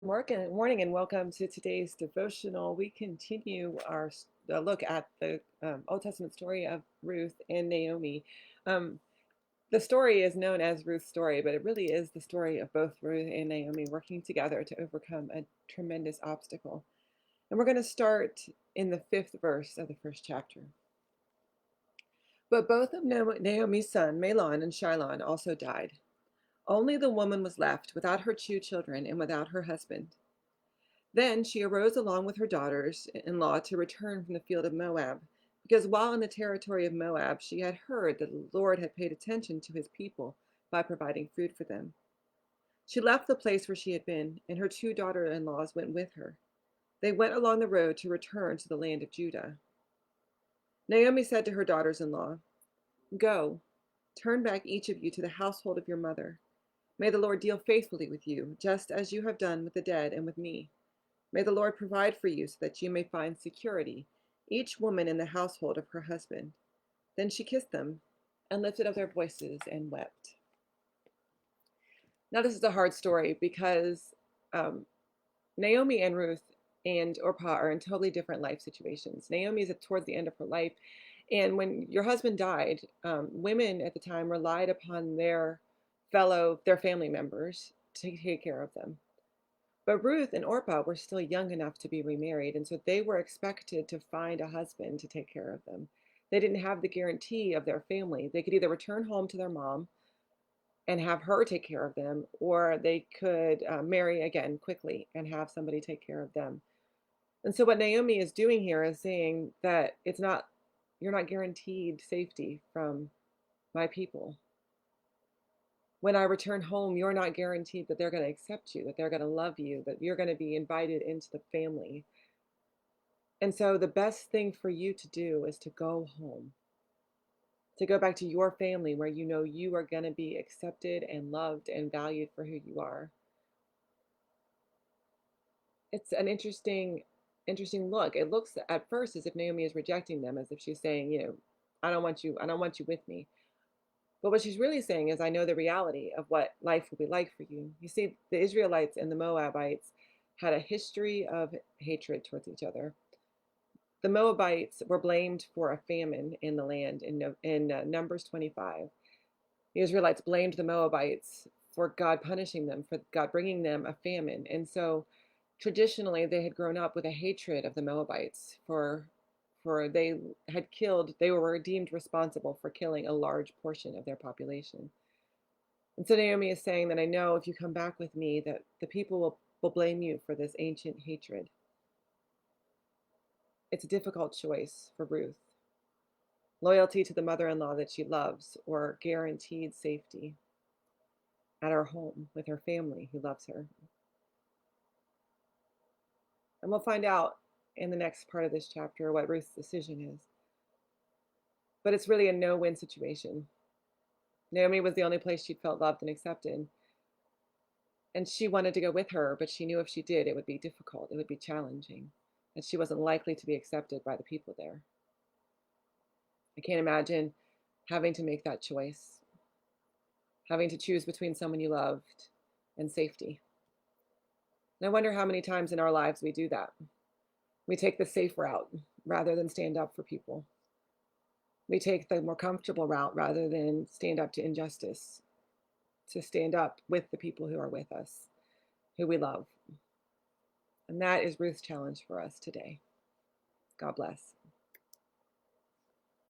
Morning, and welcome to today's devotional. We continue our look at the Old Testament story of Ruth and Naomi. Um, the story is known as Ruth's story, but it really is the story of both Ruth and Naomi working together to overcome a tremendous obstacle. And we're going to start in the 5th verse of the first chapter. But both of Naomi's son, Mahlon and Chilion, also died. Only the woman was left without her 2 children and without her husband. Then she arose along with her daughters-in-law to return from the field of Moab, because while in the territory of Moab she had heard that the Lord had paid attention to his people by providing food for them. She left the place where she had been, and her 2 daughter-in-laws went with her. They went along the road to return to the land of Judah. Naomi said to her daughters-in-law, "Go, turn back each of you to the household of your mother. May the Lord deal faithfully with you, just as you have done with the dead and with me. May the Lord provide for you so that you may find security, each woman in the household of her husband." Then she kissed them and lifted up their voices and wept. Now, this is a hard story because um, Naomi and Ruth and Orpah are in totally different life situations. Naomi is towards the end of her life. And when your husband died, women at the time relied upon their family members to take care of them. But Ruth and Orpah were still young enough to be remarried, and so they were expected to find a husband to take care of them. They didn't have the guarantee of their family. They could either return home to their mom and have her take care of them, or they could marry again quickly and have somebody take care of them. And so what Naomi is doing here is saying that you're not guaranteed safety from my people. When I return home, you're not guaranteed that they're going to accept you, that they're going to love you, that you're going to be invited into the family. And so the best thing for you to do is to go home, to go back to your family where you know you are going to be accepted and loved and valued for who you are. It's an interesting look. It looks at first as if Naomi is rejecting them, as if she's saying, I don't want you with me. But what she's really saying is, I know the reality of what life will be like for you. You see, the Israelites and the Moabites had a history of hatred towards each other. The Moabites were blamed for a famine in the land in Numbers 25. The Israelites blamed the Moabites for God punishing them, for God bringing them a famine. And so traditionally they had grown up with a hatred of the Moabites for they were deemed responsible for killing a large portion of their population. And so Naomi is saying that I know if you come back with me, that the people will blame you for this ancient hatred. It's a difficult choice for Ruth. Loyalty to the mother-in-law that she loves, or guaranteed safety at her home with her family who loves her. And we'll find out in the next part of this chapter what Ruth's decision is. But it's really a no-win situation. Naomi was the only place she'd felt loved and accepted. And she wanted to go with her, but she knew if she did, it would be difficult, it would be challenging, and she wasn't likely to be accepted by the people there. I can't imagine having to make that choice, having to choose between someone you loved and safety. And I wonder how many times in our lives we do that. We take the safe route rather than stand up for people. We take the more comfortable route rather than stand up to injustice, to stand up with the people who are with us, who we love. And that is Ruth's challenge for us today. God bless.